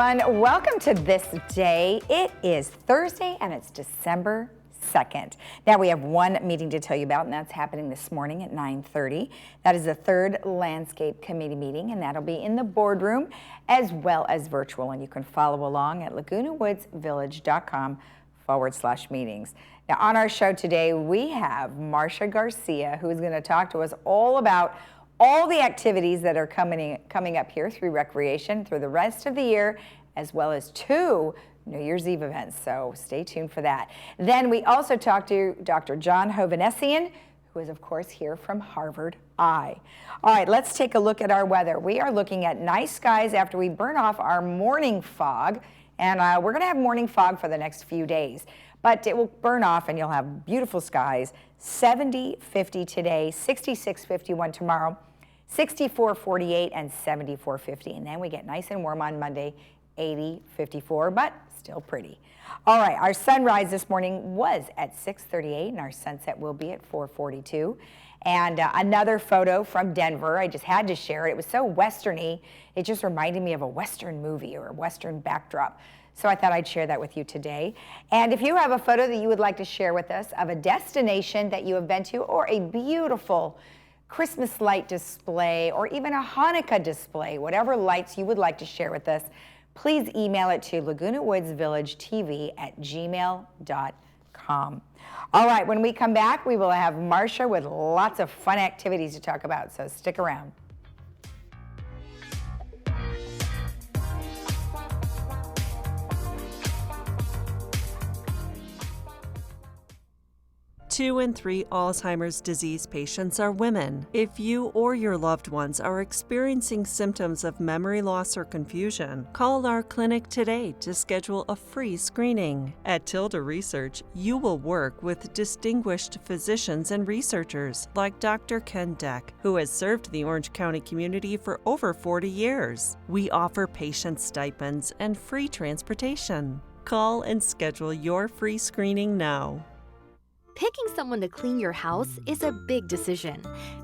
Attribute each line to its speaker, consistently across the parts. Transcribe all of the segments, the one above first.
Speaker 1: everyone. Welcome to This Day. It is Thursday and it's December 2nd. Now we have one meeting to tell you about, and that's happening this morning at 9:30. That is the third landscape committee meeting, and that'll be in the boardroom as well as virtual. And you can follow along at lagunawoodsvillage.com/meetings. Now on our show today, we have Marcia Garcia, who is going to talk to us all about all the activities that are coming up here through recreation through the rest of the year, as well as 2 New Year's Eve events, so stay tuned for that. Then we also talked to Dr. John Hovannessian, who is of course here from Harvard Eye. All right, let's take a look at our weather. We are looking at nice skies after we burn off our morning fog, and we're going to have morning fog for the next few days. But it will burn off and you'll have beautiful skies. 70-50 today, 66-51 tomorrow, 64-48 and 74-50. And then we get nice and warm on Monday, 80-54, but still pretty. All right, our sunrise this morning was at 6:38 and our sunset will be at 4:42. And another photo from Denver. I just had to share it. It was so westerny. It just reminded me of a Western movie or a Western backdrop. So I thought I'd share that with you today. And if you have a photo that you would like to share with us of a destination that you have been to, or a beautiful Christmas light display, or even a Hanukkah display, whatever lights you would like to share with us, please email it to lagunawoodsvillagetv@gmail.com. All right, when we come back, we will have Marcia with lots of fun activities to talk about, so stick around.
Speaker 2: Two in 3 Alzheimer's disease patients are women. If you or your loved ones are experiencing symptoms of memory loss or confusion, call our clinic today to schedule a free screening. At Tilda Research, you will work with distinguished physicians and researchers like Dr. Ken Deck, who has served the Orange County community for over 40 years. We offer patient stipends and free transportation. Call and schedule your free screening now.
Speaker 3: Picking someone to clean your house is a big decision.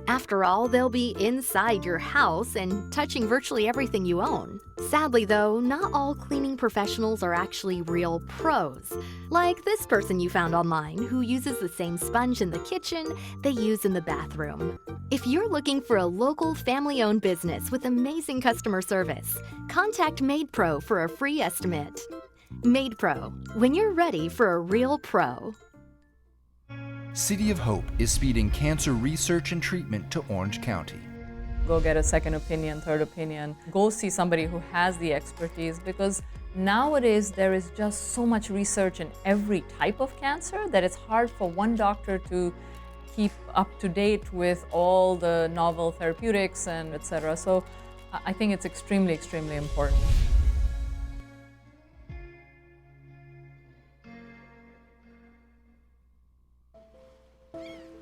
Speaker 3: After all, they'll be inside your house and touching virtually everything you own. Sadly, though, not all cleaning professionals are actually real pros. Like this person you found online who uses the same sponge in the kitchen they use in the bathroom. If you're looking for a local family-owned business with amazing customer service, contact MaidPro for a free estimate. MaidPro, when you're ready for a real pro.
Speaker 4: City of Hope is speeding cancer research and treatment to Orange County.
Speaker 5: Go get a second opinion, third opinion. Go see somebody who has the expertise, because nowadays there is just so much research in every type of cancer that it's hard for one doctor to keep up to date with all the novel therapeutics and etc. So I think it's extremely, extremely important.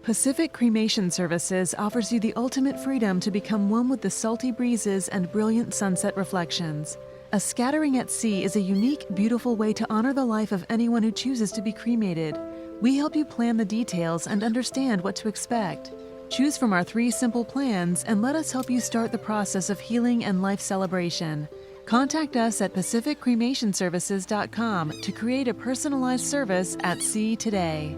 Speaker 6: Pacific Cremation Services offers you the ultimate freedom to become one with the salty breezes and brilliant sunset reflections. A scattering at sea is a unique, beautiful way to honor the life of anyone who chooses to be cremated. We help you plan the details and understand what to expect. Choose from our 3 simple plans and let us help you start the process of healing and life celebration. Contact us at pacificcremationservices.com to create a personalized service at sea today.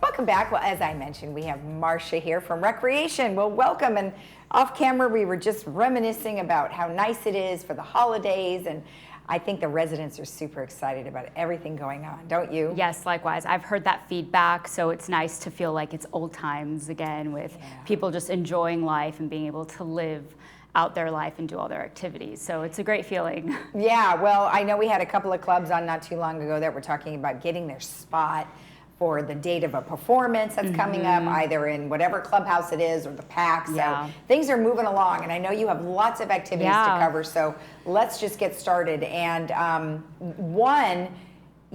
Speaker 1: Welcome back. Well, as I mentioned, we have Marcia here from Recreation. Well, welcome. And off camera, we were just reminiscing about how nice it is for the holidays, and I think the residents are super excited about everything going on, don't you?
Speaker 7: Yes, likewise. I've heard that feedback, so it's nice to feel like it's old times again with people just enjoying life and being able to live out their life and do all their activities. So it's a great feeling.
Speaker 1: Yeah, well, I know we had a couple of clubs on not too long ago that were talking about getting their spot for the date of a performance that's coming up, either in whatever clubhouse it is or the PAC. So things are moving along, and I know you have lots of activities to cover, so let's just get started. And one,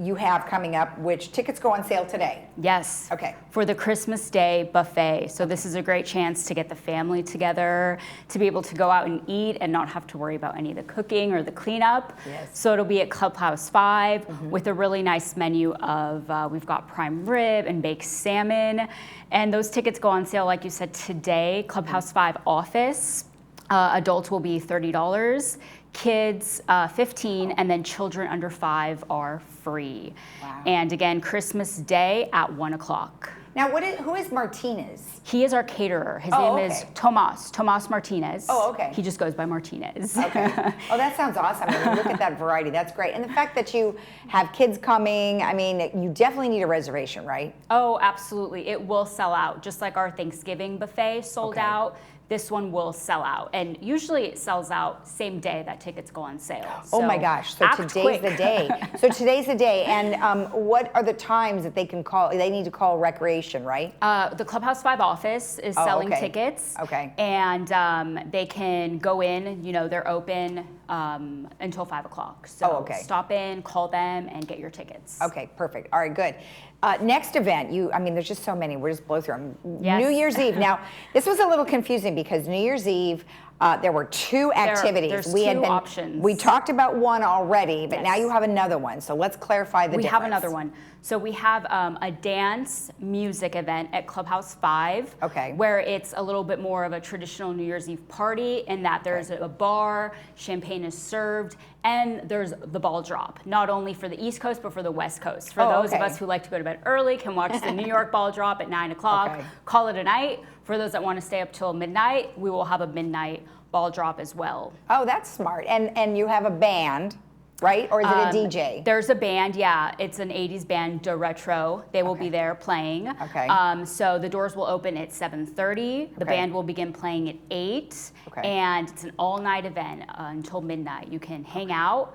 Speaker 1: you have coming up, which tickets go on sale today.
Speaker 7: Yes.
Speaker 1: Okay.
Speaker 7: For the Christmas Day buffet. So this is a great chance to get the family together, to be able to go out and eat and not have to worry about any of the cooking or the cleanup.
Speaker 1: Yes.
Speaker 7: So it'll be at Clubhouse 5 with a really nice menu of, we've got prime rib and baked salmon. And those tickets go on sale, like you said, today. Clubhouse 5 office. Adults will be $30. Kids, $15, and then children under 5 are free.
Speaker 1: Wow.
Speaker 7: And again, Christmas Day at 1 o'clock.
Speaker 1: Now, who is Martinez?
Speaker 7: He is our caterer. His name is Tomas Martinez.
Speaker 1: Oh, okay.
Speaker 7: He just goes by Martinez.
Speaker 1: Okay. Oh, that sounds awesome. I mean, look at that variety. That's great. And the fact that you have kids coming, I mean, you definitely need a reservation, right?
Speaker 7: Oh, absolutely. It will sell out. Just like our Thanksgiving buffet sold out. This one will sell out, and usually it sells out same day that tickets go on sale.
Speaker 1: Oh my gosh! So today's the day. So today's the day, and what are the times that they can call? They need to call recreation, right?
Speaker 7: The Clubhouse 5 office is selling tickets.
Speaker 1: Okay.
Speaker 7: And they can go in. You know, they're open until 5 o'clock. So stop in, call them, and get your tickets.
Speaker 1: Okay, perfect. All right, good. Next event, I mean, there's just so many. We'll just blow through them.
Speaker 7: Yes.
Speaker 1: New Year's Eve. Now, this was a little confusing because New Year's Eve, there were two activities.
Speaker 7: There's two options.
Speaker 1: We talked about one already, but now you have another one. So let's clarify the difference.
Speaker 7: We have another one. So we have a dance music event at Clubhouse 5.
Speaker 1: Okay.
Speaker 7: Where it's a little bit more of a traditional New Year's Eve party in that there's a bar, champagne is served, and there's the ball drop. Not only for the East Coast, but for the West Coast. For those of us who like to go to bed early, can watch the New York ball drop at 9 o'clock, call it a night. For those that want to stay up till midnight, we will have a midnight ball drop as well.
Speaker 1: Oh, that's smart. And you have a band, right? Or is it a DJ?
Speaker 7: There's a band, yeah. It's an 80s band, De Retro. They will be there playing.
Speaker 1: Okay.
Speaker 7: So the doors will open at 7:30. The band will begin playing at 8.
Speaker 1: Okay.
Speaker 7: And it's an all-night event until midnight. You can hang out.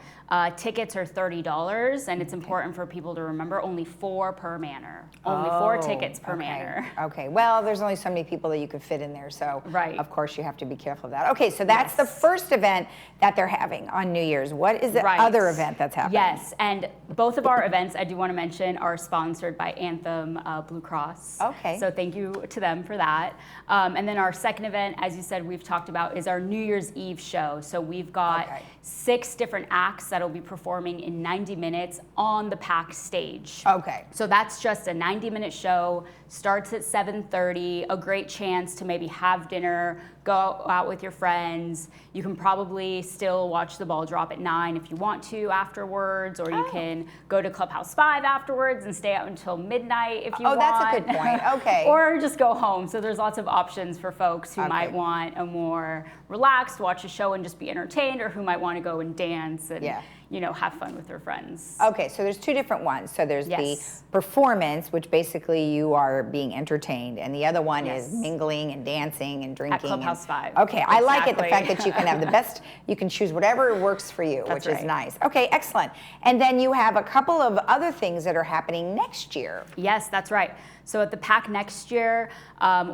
Speaker 7: Tickets are $30, and it's important for people to remember only 4 per manor. Only 4 tickets per manor.
Speaker 1: Okay, well, there's only so many people that you could fit in there, so of course you have to be careful of that. Okay, so that's the first event that they're having on New Year's. What is the other event that's happening?
Speaker 7: Yes, and both of our events, I do want to mention, are sponsored by Anthem Blue Cross.
Speaker 1: Okay.
Speaker 7: So thank you to them for that. And then our second event, as you said, we've talked about, is our New Year's Eve show. So we've got 6 different acts that'll be performing in 90 minutes on the packed stage.
Speaker 1: Okay.
Speaker 7: So that's just a 90-minute show, starts at 7:30, a great chance to maybe have dinner, go out with your friends. You can probably still watch the ball drop at 9 if you want to afterwards, or you can go to Clubhouse 5 afterwards and stay out until midnight if you want.
Speaker 1: Oh, that's a good point. Okay.
Speaker 7: Or just go home. So there's lots of options for folks who might want a more relaxed, watch a show and just be entertained, or who might want to go and dance and you know, have fun with their friends.
Speaker 1: Okay, so there's 2 different ones. So there's the performance, which basically you are being entertained, and the other one is mingling and dancing and drinking.
Speaker 7: At Clubhouse 5.
Speaker 1: Okay, I like it, the fact that you can have the best, you can choose whatever works for you, which is nice. Okay, excellent. And then you have a couple of other things that are happening next year.
Speaker 7: Yes, that's right. So at the PAC next year,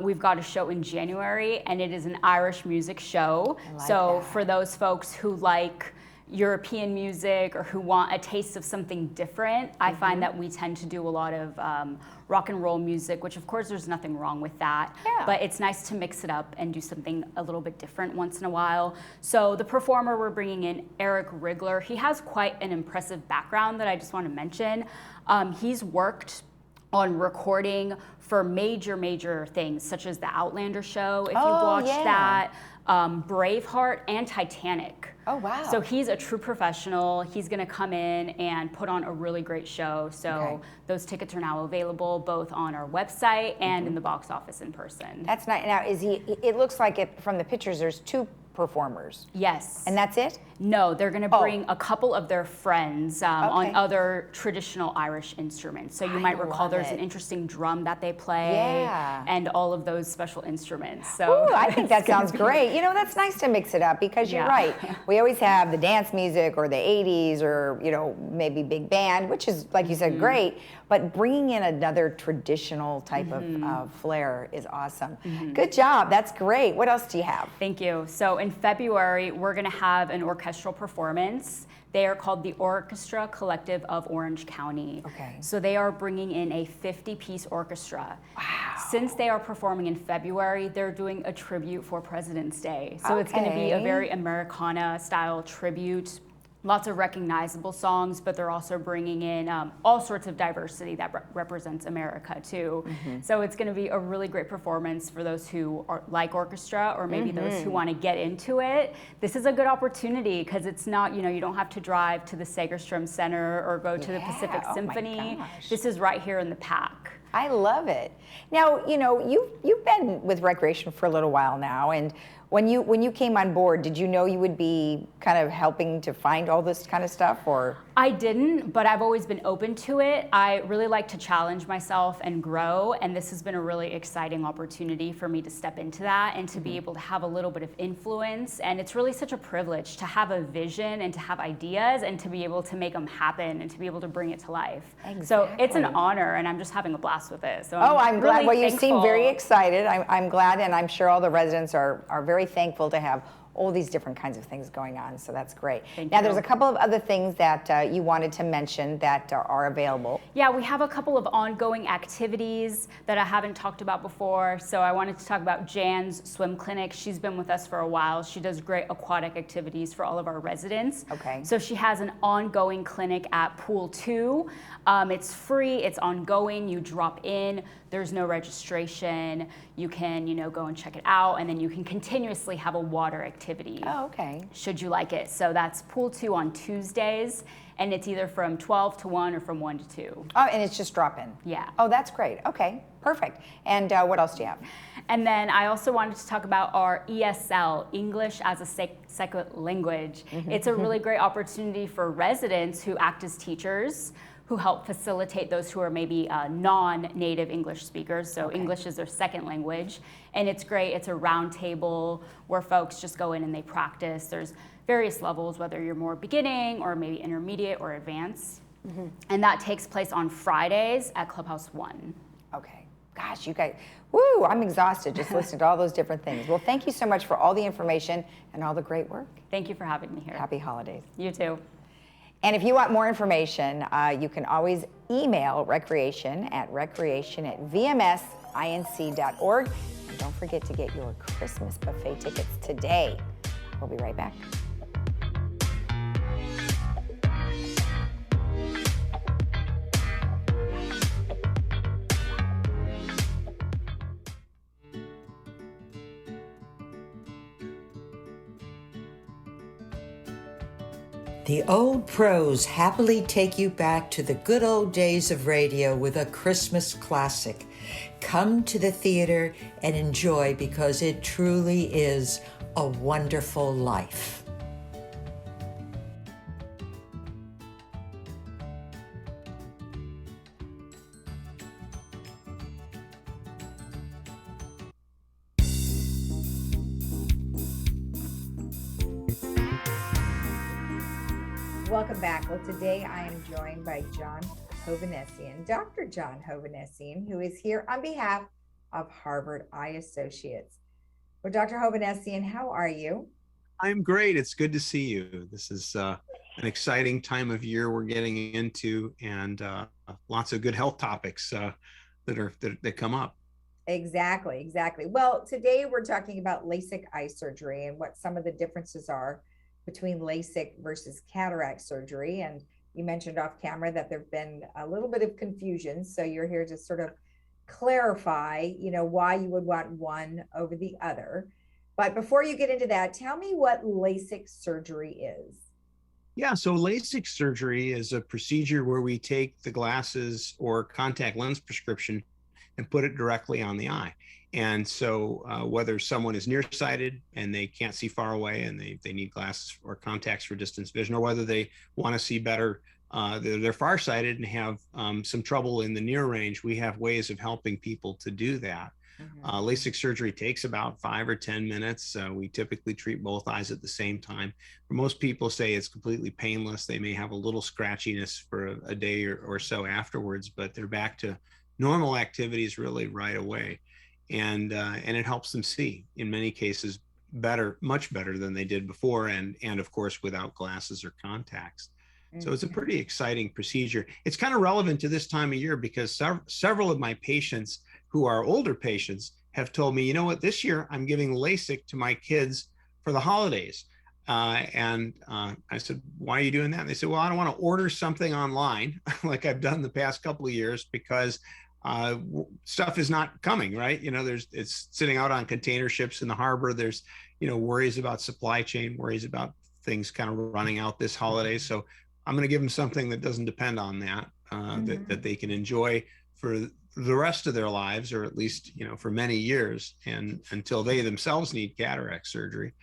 Speaker 7: we've got a show in January, and it is an Irish music show. For those folks who like European music or who want a taste of something different, I find that we tend to do a lot of rock and roll music, which of course there's nothing wrong with that, but it's nice to mix it up and do something a little bit different once in a while. So the performer we're bringing in, Eric Wrigler, he has quite an impressive background that I just want to mention. He's worked on recording for major things, such as the Outlander show, if you've watched that, Braveheart, and Titanic.
Speaker 1: Oh, wow.
Speaker 7: So he's a true professional. He's going to come in and put on a really great show. So those tickets are now available both on our website and in the box office in person.
Speaker 1: That's nice. Now, it looks like from the pictures, there's 2 performers.
Speaker 7: Yes.
Speaker 1: And that's it?
Speaker 7: No, they're going to bring a couple of their friends on other traditional Irish instruments. So you might recall there's an interesting drum that they play and all of those special instruments. So
Speaker 1: ooh, I think that sounds great. You know, that's nice to mix it up because you're right. We always have the dance music or the 80s or, you know, maybe big band, which is, like you said, great. But bringing in another traditional type of flair is awesome. Good job. That's great. What else do you have?
Speaker 7: Thank you. So in February, we're going to have an orchestral performance. They are called the Orchestra Collective of Orange County.
Speaker 1: Okay.
Speaker 7: So they are bringing in a 50-piece orchestra.
Speaker 1: Wow.
Speaker 7: Since they are performing in February, they're doing a tribute for President's Day. So it's going to be a very Americana-style tribute. Lots of recognizable songs, but they're also bringing in all sorts of diversity that represents America too. So it's going to be a really great performance for those who like orchestra, or maybe those who want to get into it. This is a good opportunity because it's not, you don't have to drive to the Segerstrom Center or go to the Pacific Symphony. This is right here in the Pack.
Speaker 1: I love it. Now, you've been with recreation for a little while now, and when you came on board, did you know you would be kind of helping to find all this kind of stuff, or?
Speaker 7: I didn't, but I've always been open to it. I really like to challenge myself and grow, and this has been a really exciting opportunity for me to step into that and to be able to have a little bit of influence. And it's really such a privilege to have a vision and to have ideas and to be able to make them happen and to be able to bring it to life.
Speaker 1: Exactly.
Speaker 7: So it's an honor, and I'm just having a blast with it. So
Speaker 1: I'm glad.
Speaker 7: really
Speaker 1: Well, you
Speaker 7: thankful.
Speaker 1: seem very excited. I'm glad, and I'm sure all the residents are very thankful to have all these different kinds of things going on, so that's great. Now, there's a couple of other things that you wanted to mention that are available.
Speaker 7: Yeah, we have a couple of ongoing activities that I haven't talked about before. So I wanted to talk about Jan's Swim Clinic. She's been with us for a while. She does great aquatic activities for all of our residents.
Speaker 1: Okay.
Speaker 7: So she has an ongoing clinic at Pool 2. It's free, it's ongoing, you drop in, there's no registration, you can, go and check it out, and then you can continuously have a water activity.
Speaker 1: Oh, okay.
Speaker 7: Should you like it. So that's Pool 2 on Tuesdays, and it's either from 12 to 1 or from 1 to 2.
Speaker 1: Oh, and it's just drop-in?
Speaker 7: Yeah.
Speaker 1: Oh, that's great. Okay, perfect. And what else do you have?
Speaker 7: And then I also wanted to talk about our ESL, English as a Second Language. It's a really great opportunity for residents who act as teachers, who help facilitate those who are maybe non-native English speakers, so English is their second language. And it's great, it's a round table where folks just go in and they practice. There's various levels, whether you're more beginning or maybe intermediate or advanced. And that takes place on Fridays at Clubhouse 1.
Speaker 1: Okay. Gosh, you guys, woo, I'm exhausted just listening to all those different things. Well, thank you so much for all the information and all the great work.
Speaker 7: Thank you for having me here.
Speaker 1: Happy holidays.
Speaker 7: You too.
Speaker 1: And if you want more information, you can always email recreation@vmsinc.org. And don't forget to get your Christmas buffet tickets today. We'll be right back.
Speaker 8: The old pros happily take you back to the good old days of radio with a Christmas classic. Come to the theater and enjoy, because it truly is a wonderful life.
Speaker 1: Welcome back. Well, today I am joined by John Hovnessian, Dr. John Hovnessian, who is here on behalf of Harvard Eye Associates. Well, Dr. Hovnessian, how are you?
Speaker 9: I'm great. It's good to see you. This is an exciting time of year we're getting into, and lots of good health topics that come up.
Speaker 1: Exactly. Well, today we're talking about Lasik eye surgery and what some of the differences are between LASIK versus cataract surgery. And you mentioned off camera that there've been a little bit of confusion. So you're here to sort of clarify, why you would want one over the other. But before you get into that, tell me what LASIK surgery is.
Speaker 9: Yeah, so LASIK surgery is a procedure where we take the glasses or contact lens prescription and put it directly on the eye. And so whether someone is nearsighted and they can't see far away and they need glasses or contacts for distance vision, or whether they want to see better, they're farsighted and have some trouble in the near range, we have ways of helping people to do that. LASIK surgery takes about 5 or 10 minutes. We typically treat both eyes at the same time. For most people, say it's completely painless. They may have a little scratchiness for a day or so afterwards, but they're back to normal activities really right away. And it helps them see. In many cases, better, much better than they did before, and of course without glasses or contacts. So it's a pretty exciting procedure. It's kind of relevant to this time of year because several of my patients who are older patients have told me, you know what, this year I'm giving LASIK to my kids for the holidays. And I said, why are you doing that? And they said, well, I don't want to order something online like I've done the past couple of years because stuff is not coming, right? You know, it's sitting out on container ships in the harbor. There's, you know, worries about supply chain, worries about things kind of running out this holiday. So I'm going to give them something that doesn't depend on that, that they can enjoy for the rest of their lives, or at least, you know, for many years, and until they themselves need cataract surgery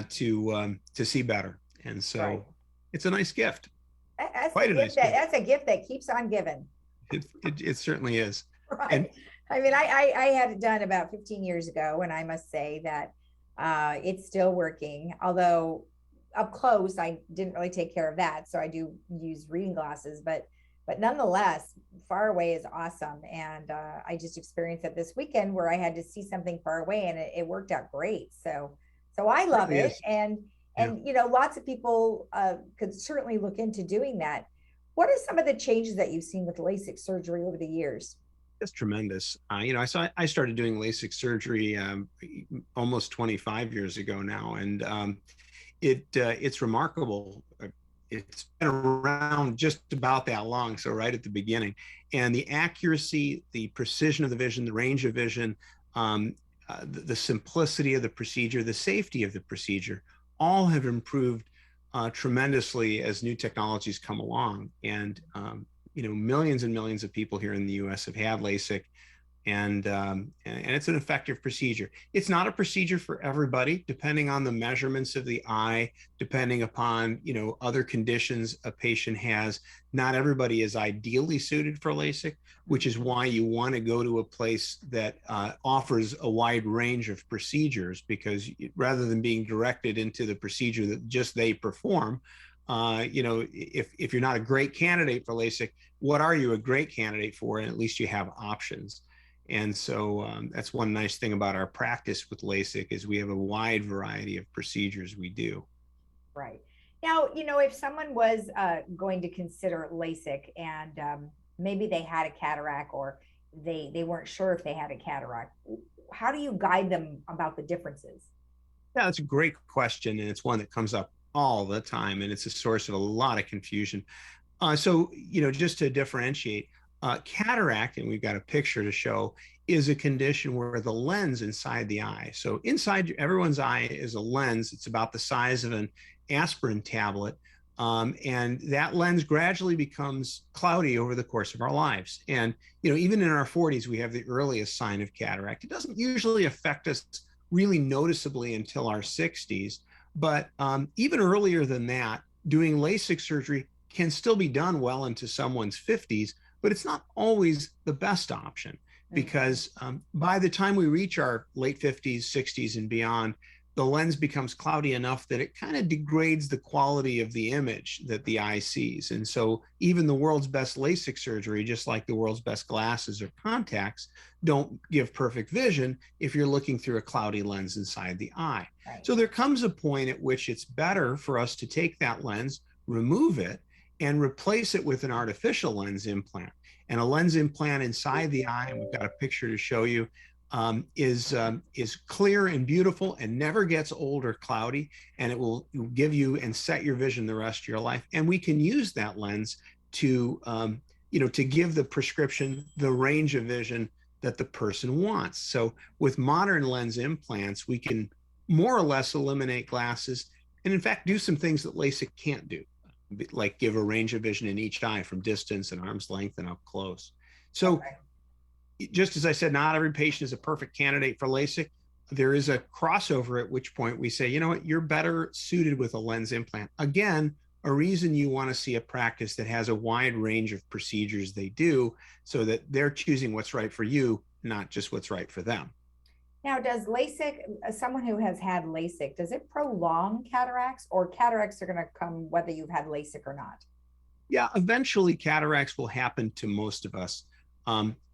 Speaker 9: to see better. And so it's a nice gift.
Speaker 1: That's
Speaker 9: Quite a nice gift.
Speaker 1: That's a gift that keeps on giving.
Speaker 9: It certainly is.
Speaker 1: Right.
Speaker 9: And
Speaker 1: I mean, I had it done about 15 years ago, and I must say that it's still working. Although up close, I didn't really take care of that, so I do use reading glasses. But nonetheless, far away is awesome, and I just experienced it this weekend where I had to see something far away, and it worked out great. So I love it, and you know, lots of people could certainly look into doing that. What are some of the changes that you've seen with LASIK surgery over the years?
Speaker 9: It's tremendous. You know, I started doing LASIK surgery almost 25 years ago now, and it's remarkable. It's been around just about that long, so right at the beginning. And the accuracy, the precision of the vision, the range of vision, the simplicity of the procedure, the safety of the procedure, all have improved tremendously as new technologies come along. And you know, millions and millions of people here in the U.S. have had LASIK, and it's an effective procedure. It's not a procedure for everybody, depending on the measurements of the eye, depending upon, you know, other conditions a patient has. Not everybody is ideally suited for LASIK, which is why you want to go to a place that offers a wide range of procedures, because rather than being directed into the procedure that just they perform, you know, if you're not a great candidate for LASIK, what are you a great candidate for? And at least you have options. And so that's one nice thing about our practice with LASIK is we have a wide variety of procedures we do.
Speaker 1: Right. Now, you know, if someone was going to consider LASIK and maybe they had a cataract, or they weren't sure if they had a cataract, how do you guide them about the differences?
Speaker 9: Yeah, that's a great question. And it's one that comes up all the time, and it's a source of a lot of confusion. So, you know, just to differentiate, cataract, and we've got a picture to show, is a condition where the lens inside the eye, so inside everyone's eye is a lens. It's about the size of an aspirin tablet. And that lens gradually becomes cloudy over the course of our lives. And, you know, even in our 40s, we have the earliest sign of cataract. It doesn't usually affect us really noticeably until our 60s. But even earlier than that, doing LASIK surgery can still be done well into someone's 50s, but it's not always the best option, because by the time we reach our late 50s, 60s, and beyond, the lens becomes cloudy enough that it kind of degrades the quality of the image that the eye sees. And so even the world's best LASIK surgery, just like the world's best glasses or contacts, don't give perfect vision if you're looking through a cloudy lens inside the eye. Right. So there comes a point at which it's better for us to take that lens, remove it, and replace it with an artificial lens implant. And a lens implant inside the eye, and we've got a picture to show you, is clear and beautiful and never gets old or cloudy, and it will give you and set your vision the rest of your life. And we can use that lens to, you know, to give the prescription the range of vision that the person wants. So with modern lens implants, we can more or less eliminate glasses, and in fact do some things that LASIK can't do, like give a range of vision in each eye from distance and arm's length and up close. So just as I said, not every patient is a perfect candidate for LASIK. There is a crossover at which point we say, you know what, you're better suited with a lens implant. Again, a reason you want to see a practice that has a wide range of procedures they do, so that they're choosing what's right for you, not just what's right for them.
Speaker 1: Now, does LASIK, someone who has had LASIK, does it prolong cataracts, or cataracts are going to come whether you've had LASIK or not?
Speaker 9: Yeah, eventually cataracts will happen to most of us.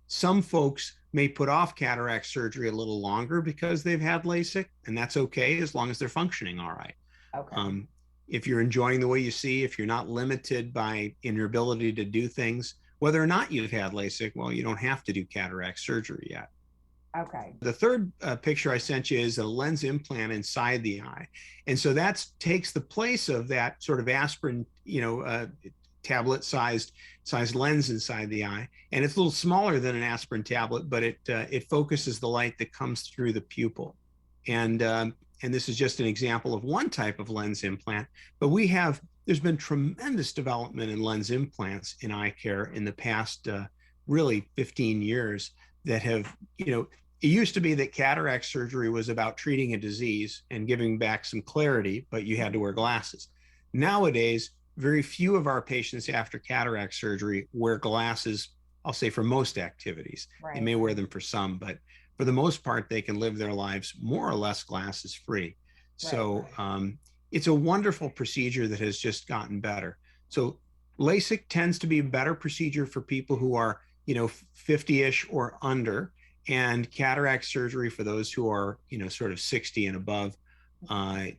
Speaker 9: Some folks may put off cataract surgery a little longer because they've had LASIK, and that's okay as long as they're functioning all right.
Speaker 1: Okay.
Speaker 9: If you're enjoying the way you see, if you're not limited in your ability to do things, whether or not you've had LASIK, well, you don't have to do cataract surgery yet.
Speaker 1: Okay.
Speaker 9: The third picture I sent you is a lens implant inside the eye. And so that takes the place of that sort of aspirin, tablet sized lens inside the eye. And it's a little smaller than an aspirin tablet, but it focuses the light that comes through the pupil. And this is just an example of one type of lens implant, but there's been tremendous development in lens implants in eye care in the past really 15 years that have, it used to be that cataract surgery was about treating a disease and giving back some clarity, but you had to wear glasses. Nowadays, very few of our patients after cataract surgery wear glasses, I'll say, for most activities.
Speaker 1: Right.
Speaker 9: They may wear them for some, but for the most part, they can live their lives more or less glasses free.
Speaker 1: Right.
Speaker 9: So it's a wonderful procedure that has just gotten better. So LASIK tends to be a better procedure for people who are, 50-ish or under, and cataract surgery for those who are, sort of 60 and above,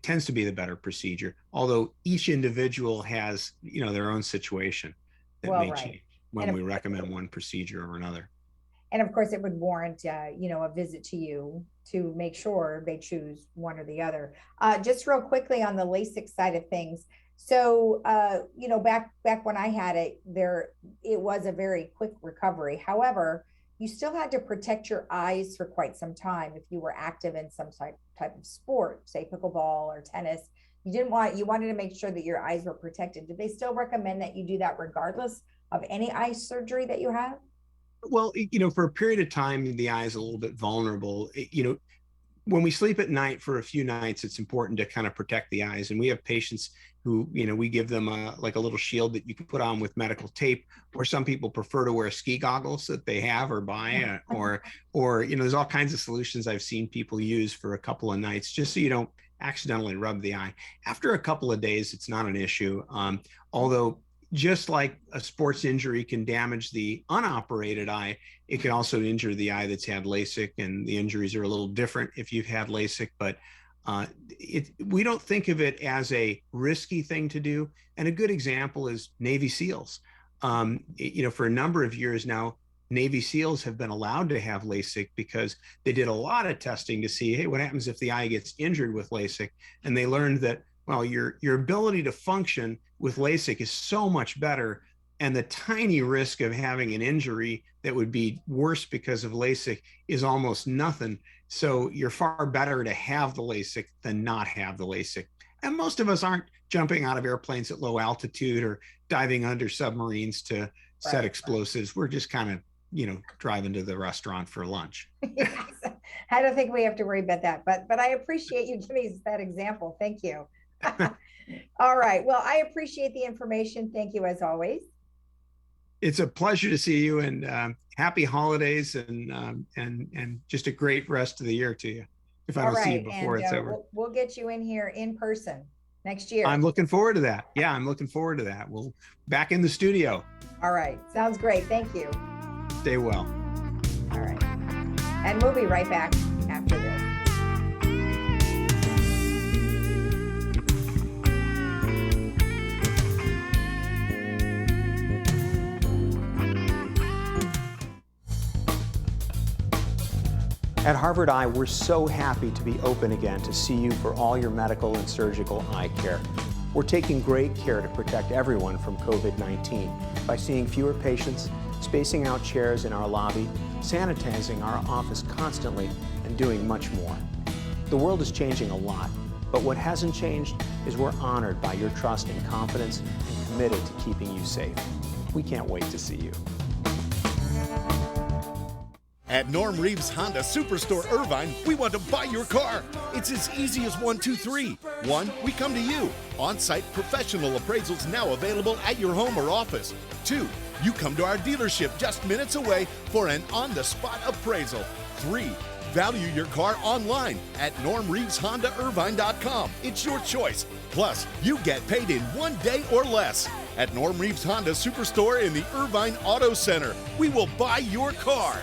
Speaker 9: tends to be the better procedure. Although each individual has, their own situation that may change when we recommend one procedure or another.
Speaker 1: And of course, it would warrant, a visit to you to make sure they choose one or the other. Just real quickly on the LASIK side of things. So, back when I had it, it was a very quick recovery. However, you still had to protect your eyes for quite some time if you were active in some type of sport, say pickleball or tennis. You wanted to make sure that your eyes were protected. Did they still recommend that you do that regardless of any eye surgery that you have?
Speaker 9: Well, for a period of time, the eye is a little bit vulnerable. When we sleep at night for a few nights, it's important to kind of protect the eyes. And we have patients who, we give them a little shield that you can put on with medical tape, or some people prefer to wear ski goggles that they have or buy, or there's all kinds of solutions I've seen people use for a couple of nights, just so you don't accidentally rub the eye. After a couple of days, it's not an issue. Although just like a sports injury can damage the unoperated eye, it can also injure the eye that's had LASIK, and the injuries are a little different if you've had LASIK, but we don't think of it as a risky thing to do. And a good example is Navy SEALs. For a number of years now, Navy SEALs have been allowed to have LASIK because they did a lot of testing to see, hey, what happens if the eye gets injured with LASIK? And they learned that, well, your ability to function with LASIK is so much better, and the tiny risk of having an injury that would be worse because of LASIK is almost nothing. So you're far better to have the LASIK than not have the LASIK. And most of us aren't jumping out of airplanes at low altitude or diving under submarines to set explosives. We're just kind of, driving to the restaurant for lunch.
Speaker 1: Yes. I don't think we have to worry about that, but I appreciate you giving us that example. Thank you. All right. Well, I appreciate the information. Thank you as always.
Speaker 9: It's a pleasure to see you, and happy holidays, and just a great rest of the year to you. If I don't see you before it's over.
Speaker 1: We'll get you in here in person next year.
Speaker 9: I'm looking forward to that. Yeah, I'm looking forward to that. We'll back in the studio.
Speaker 1: All right. Sounds great. Thank you.
Speaker 9: Stay well.
Speaker 1: All right. And we'll be right back after this.
Speaker 10: At Harvard Eye, we're so happy to be open again to see you for all your medical and surgical eye care. We're taking great care to protect everyone from COVID-19 by seeing fewer patients, spacing out chairs in our lobby, sanitizing our office constantly, and doing much more. The world is changing a lot, but what hasn't changed is we're honored by your trust and confidence and committed to keeping you safe. We can't wait to see you.
Speaker 11: At Norm Reeves Honda Superstore Irvine, we want to buy your car. It's as easy as 1, 2, 3. 1, we come to you. On-site professional appraisals now available at your home or office. 2, you come to our dealership just minutes away for an on-the-spot appraisal. 3, value your car online at normreeveshondairvine.com. It's your choice. Plus, you get paid in 1 day or less. At Norm Reeves Honda Superstore in the Irvine Auto Center, we will buy your car.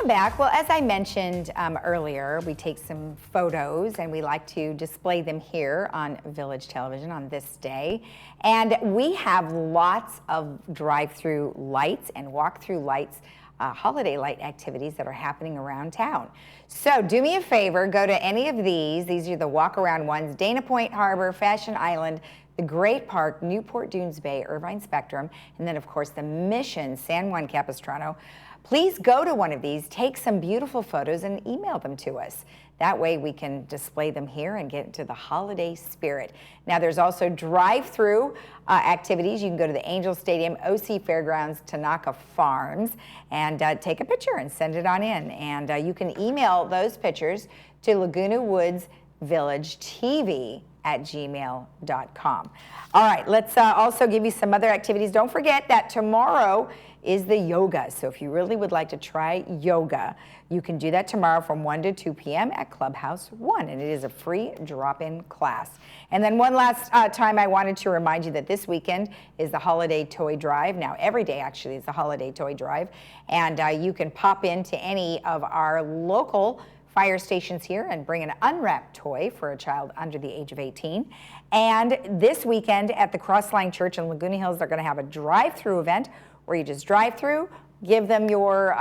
Speaker 1: Welcome back. Well, as I mentioned earlier, we take some photos and we like to display them here on Village Television on this day. And we have lots of drive-through lights and walk-through lights, holiday light activities that are happening around town. So do me a favor, go to any of these. These are the walk-around ones: Dana Point Harbor, Fashion Island, the Great Park, Newport Dunes Bay, Irvine Spectrum, and then of course the Mission, San Juan Capistrano. Please go to one of these, take some beautiful photos and email them to us. That way we can display them here and get into the holiday spirit. Now there's also drive-through activities. You can go to the Angel Stadium, OC Fairgrounds, Tanaka Farms, and take a picture and send it on in. And you can email those pictures to Laguna Woods Village TV at gmail.com. All right, let's also give you some other activities. Don't forget that tomorrow is the yoga. So if you really would like to try yoga, you can do that tomorrow from 1 to 2 p.m. at Clubhouse 1, and it is a free drop-in class. And then one last time, I wanted to remind you that this weekend is the holiday toy drive. Now every day actually is the holiday toy drive, and you can pop into any of our local fire stations here and bring an unwrapped toy for a child under the age of 18. And this weekend at the Crossline Church in Laguna Hills, they're going to have a drive-through event where you just drive through, give them your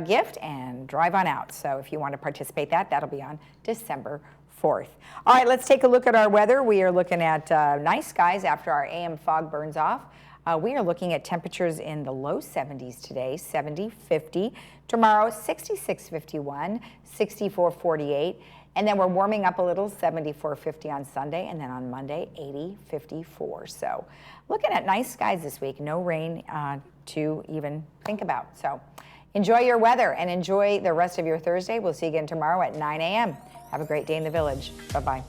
Speaker 1: gift, and drive on out. So if you want to participate, that'll be on December 4th. All right, let's take a look at our weather. We are looking at nice skies after our AM fog burns off. We are looking at temperatures in the low 70s today, 70, 50. Tomorrow, 66, 51, 64, 48. And then we're warming up a little, 74, 50 on Sunday. And then on Monday, 80, 54. So looking at nice skies this week. No rain to even think about. So enjoy your weather and enjoy the rest of your Thursday. We'll see you again tomorrow at 9 a.m. Have a great day in the Village. Bye-bye.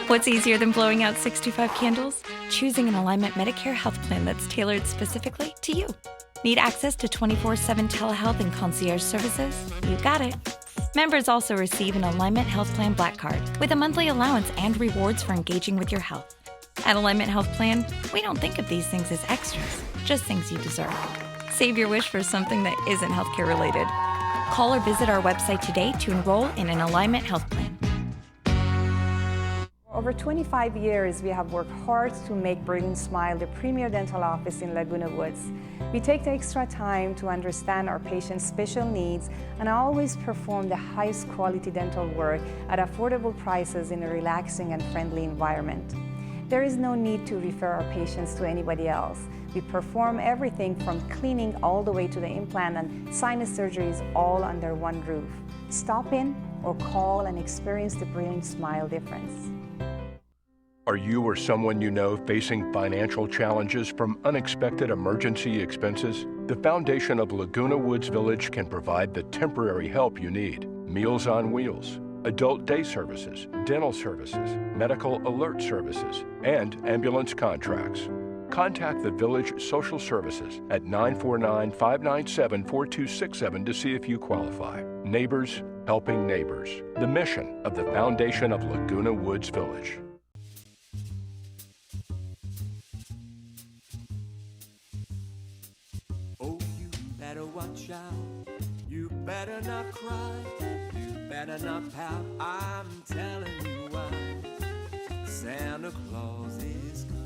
Speaker 12: What's easier than blowing out 65 candles? Choosing an Alignment Medicare health plan that's tailored specifically to you. Need access to 24/7 telehealth and concierge services? You got it. Members also receive an Alignment Health Plan Black Card with a monthly allowance and rewards for engaging with your health. At Alignment Health Plan, we don't think of these things as extras, just things you deserve. Save your wish for something that isn't healthcare related. Call or visit our website today to enroll in an Alignment Health Plan.
Speaker 13: Over 25 years, we have worked hard to make Brilliant Smile the premier dental office in Laguna Woods. We take the extra time to understand our patients' special needs and always perform the highest quality dental work at affordable prices in a relaxing and friendly environment. There is no need to refer our patients to anybody else. We perform everything from cleaning all the way to the implant and sinus surgeries all under one roof. Stop in or call and experience the Brilliant Smile difference.
Speaker 14: Are you or someone you know facing financial challenges from unexpected emergency expenses? The foundation of Laguna Woods Village can provide the temporary help you need. Meals on Wheels, adult day services, dental services, medical alert services, and ambulance contracts. Contact the Village Social Services at 949-597-4267 to see if you qualify. Neighbors helping neighbors. The mission of the foundation of Laguna Woods Village.
Speaker 15: Watch out, you better not cry, you better not pout, I'm telling you why. Santa Claus is coming.